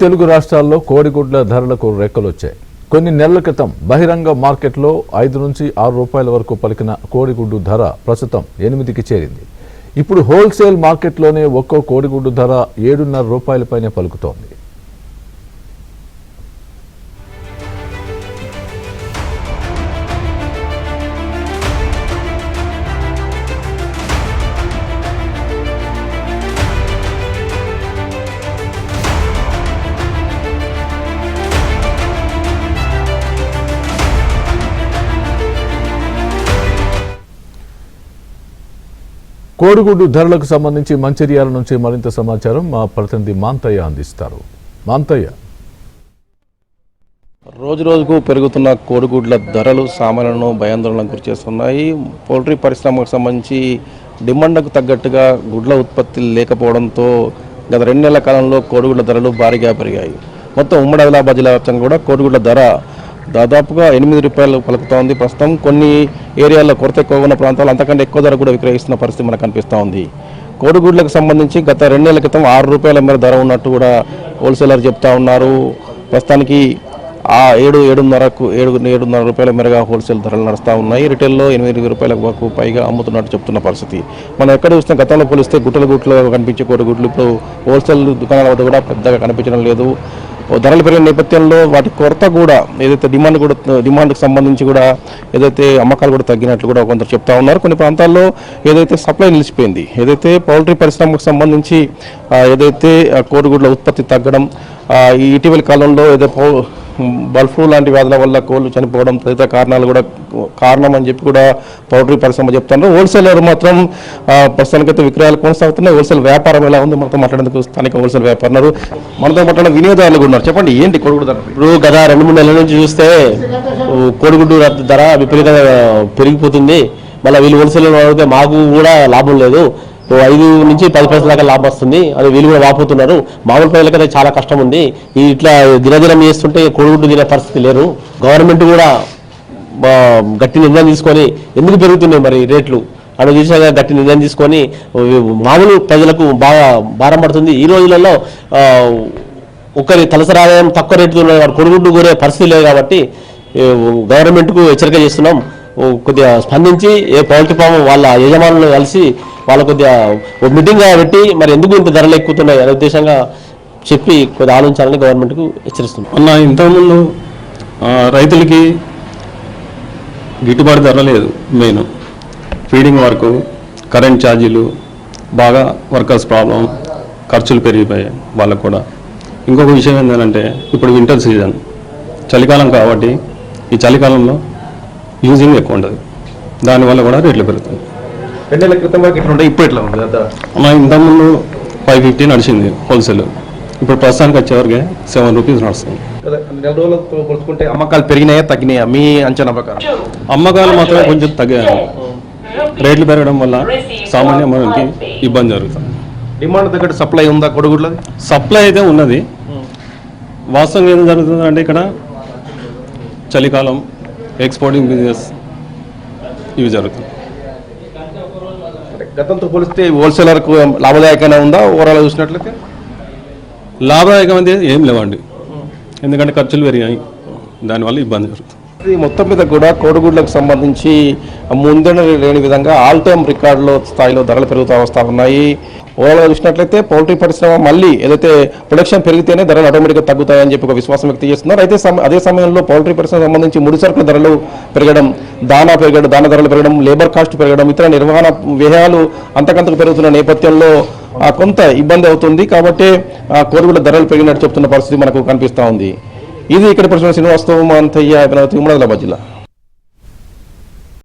తెలుగు రాష్ట్రాల్లో కోడిగుడ్ల ధరలకు రెక్కలొచ్చాయి. కొన్ని నెలల క్రితం బహిరంగ మార్కెట్లో 5 నుంచి 6 రూపాయల వరకు పలికిన కోడిగుడ్డు ధర ప్రస్తుతం 8కి చేరింది. ఇప్పుడు హోల్సేల్ మార్కెట్లోనే ఒక్కో కోడిగుడ్డు ధర 7.5 రూపాయలపైనే పలుకుతోంది. కోడిగుడ్డు ధరలకు సంబంధించి మంచిర్యాల నుంచి మరింత సమాచారం మా ప్రతినిధి మాంతయ్య అందిస్తారు. మాంతయ్య, రోజు రోజుకు పెరుగుతున్న కోడిగుడ్ల ధరలు సామాన్యులను భయాందోళనకు గురిచేస్తున్నాయి. పౌల్ట్రీ పరిశ్రమకు సంబంధించి డిమాండ్కు తగ్గట్టుగా గుడ్ల ఉత్పత్తి లేకపోవడంతో గత 2 నెలల కాలంలో కోడిగుడ్ల ధరలు భారీగా పెరిగాయి. మొత్తం ఉమ్మడి ఆదిలాబాద్ జిల్లా వ్యాప్తంగా కూడా కోడిగుడ్ల ధర దాదాపుగా 8 రూపాయలు పలుకుతోంది. ప్రస్తుతం కొన్ని ఏరియాల్లో కొరత ఎక్కువ ఉన్న ప్రాంతాలు అంతకంటే ఎక్కువ ధర కూడా విక్రయిస్తున్న పరిస్థితి మనకు కనిపిస్తూ ఉంది. కోడిగుడ్లకు సంబంధించి గత 2 నెలల క్రితం 6 రూపాయల మేర ధర ఉన్నట్టు కూడా హోల్సేలర్ చెప్తా ఉన్నారు. ప్రస్తుతానికి ఆ 7.5 రూపాయల మేరగా హోల్సేల్ ధరలు నడుస్తూ ఉన్నాయి. రిటైల్లో 8 రూపాయల వరకు పైగా అమ్ముతున్నట్టు చెప్తున్న పరిస్థితి మనం ఎక్కడ చూసినా గతంలో పోలిస్తే గుట్టలు కనిపించే కోడిగుడ్లు ఇప్పుడు హోల్సేల్ దుకాణాల వద్ద కూడా పెద్దగా కనిపించడం లేదు. ధరలు పెరిగిన నేపథ్యంలో వాటి కొరత కూడా ఏదైతే డిమాండ్కి సంబంధించి కూడా ఏదైతే అమ్మకాలు కూడా తగ్గినట్లు కూడా కొందరు చెప్తా ఉన్నారు. కొన్ని ప్రాంతాల్లో ఏదైతే సప్లై నిలిచిపోయింది, ఏదైతే పౌల్ట్రీ పరిశ్రమకు సంబంధించి ఏదైతే కోడిగుడ్ల ఉత్పత్తి తగ్గడం, ఈ ఇటీవల కాలంలో ఏదైతే బర్డ్ ఫ్లూ లాంటి వ్యాధుల వల్ల కోళ్ళు చనిపోవడం తదితర కారణాలు కూడా కారణం అని చెప్పి కూడా పౌల్ట్రీ పరిశ్రమ చెప్తున్నారు. హోల్సేలర్ మాత్రం ప్రస్తుతానికైతే విక్రయాలు కొనసాగుతున్నాయి. హోల్సేల్ వ్యాపారం ఎలా ఉంది మనతో మాట్లాడేందుకు స్థానిక హోల్సేల్ వ్యాపారులు మనతో మాట్లాడిన వినియోగదారులు కూడా ఉన్నారు. చెప్పండి, ఏంటి కోడిగుడ్డు ధర? ఇప్పుడు గత 2-3 నెలల నుంచి చూస్తే కోడిగుడ్డు ధర విపరీతంగా పెరిగిపోతుంది. మళ్ళీ వీళ్ళు హోల్సేలర్ అయితే మాకు కూడా లాభం లేదు, 5 నుంచి 10 పైసల దాకా లాభం వస్తుంది. అది వీళ్ళు కూడా వాపోతున్నారు. మామూలు ప్రజలకైతే చాలా కష్టం ఉంది. ఇట్లా దినదినం చేస్తుంటే కోడిగుడ్డు తినే పరిస్థితి లేరు. గవర్నమెంట్ కూడా గట్టి నిర్ణయం తీసుకొని ఎందుకు పెరుగుతున్నాయి మరి రేట్లు అలా చూసినా గట్టి నిర్ణయం తీసుకొని మామూలు ప్రజలకు బాగా భారం పడుతుంది. ఈ రోజులలో ఒకరి తలసరి ఆదాయం తక్కువ రేటుతో కోడిగుడ్డు కోరే పరిస్థితి లేదు కాబట్టి గవర్నమెంట్కు హెచ్చరిక చేస్తున్నాం. కొద్దిగా స్పందించి పౌల్ట్రీ ఫామ్ వాళ్ళ యజమానులు కలిసి వాళ్ళ కొద్దిగా మీటింగ్ పెట్టి మరి ఎందుకు ఇంత ధరలు ఎక్కుతున్నాయి అనే ఉద్దేశంగా చెప్పి కొద్దిగా ఆలోచించాలని గవర్నమెంట్కు హెచ్చరిస్తున్నాం. అన్న, ఇంతకుముందు రైతులకి గిట్టుబాటు ధర లేదు. మెయిన్ ఫీడింగ్ వర్క్, కరెంట్ ఛార్జీలు, బాగా వర్కర్స్ ప్రాబ్లం, ఖర్చులు పెరిగిపోయాయి వాళ్ళకు కూడా. ఇంకొక విషయం ఏంటంటే ఇప్పుడు వింటర్ సీజన్, చలికాలం కాబట్టి ఈ చలికాలంలో యూజింగ్ ఎక్కువ ఉండదు, దానివల్ల కూడా రేట్లు పెరుగుతుంది. 2 నెలల క్రితం వరకు ఇట్లా ఉండే, ఇప్పుడు ఎట్లా ఉంది? అలా ఇంతకుముందు 550 నడిచింది హోల్సేల్, ఇప్పుడు ప్రస్తుతానికి వచ్చేవరకే 7 రూపీస్ నడుస్తుంది. నెల రోజులతో పోల్చుకుంటే అమ్మకాలు పెరిగినాయా తగ్గినాయా మీ అంచనా ప్రకారం? అమ్మకాలు మాత్రం కొంచెం తగ్గాయి. రేట్లు పెరగడం వల్ల సామాన్య మనకి ఇబ్బంది జరుగుతుంది. డిమాండ్ తగ్గట్టు సప్లై ఉందా కోడిగుడ్లది? సప్లై అయితే ఉన్నది. వాస్తవంగా ఏం జరుగుతుందంటే ఇక్కడ చలికాలం, ఎక్స్పోర్టింగ్ బిజినెస్ ఇవి జరుగుతుంది. గతంతో పోలిస్తే హోల్సేలర్కు లాభదాయకంగా ఉందా? ఓవరాల్ చూసినట్లయితే లాభదాయకం అయితే ఏం లేవండి, ఎందుకంటే ఖర్చులు పెరిగాయి, దానివల్ల ఇబ్బంది జరుగుతుంది. మొత్తం మీద కూడా కోడిగుడ్లకు సంబంధించి ముందర లేని విధంగా ఆల్ టైమ్ రికార్డులో స్థాయిలో ధరలు పెరుగుతూ వస్తూ ఉన్నాయి. ఓవరాల్గా చూసినట్లయితే పౌల్ట్రీ పరిశ్రమ మళ్ళీ ఏదైతే ప్రొడక్షన్ పెరిగితేనే ధరలు ఆటోమేటిక్గా తగ్గుతాయని చెప్పి ఒక విశ్వాసం వ్యక్తం చేస్తున్నారు. అయితే అదే సమయంలో పౌల్ట్రీ పరిశ్రమ సంబంధించి ముడి సరుకుల ధరలు పెరగడం, దానా ధరలు పెరగడం, లేబర్ కాస్ట్ పెరగడం, ఇతర నిర్వహణ వ్యయాలు అంతకంతకు పెరుగుతున్న నేపథ్యంలో కొంత ఇబ్బంది అవుతుంది. కాబట్టి కోడిగుడ్ల ధరలు పెరిగినట్టు చెప్తున్న పరిస్థితి మనకు కనిపిస్తూ ఉంది. ఇది ఇక్కడ పరిశ్రమ శ్రీనివాసరావు, మాంతయ్య, ఉమ్మడి ఆదిలాబాద్ జిల్లా.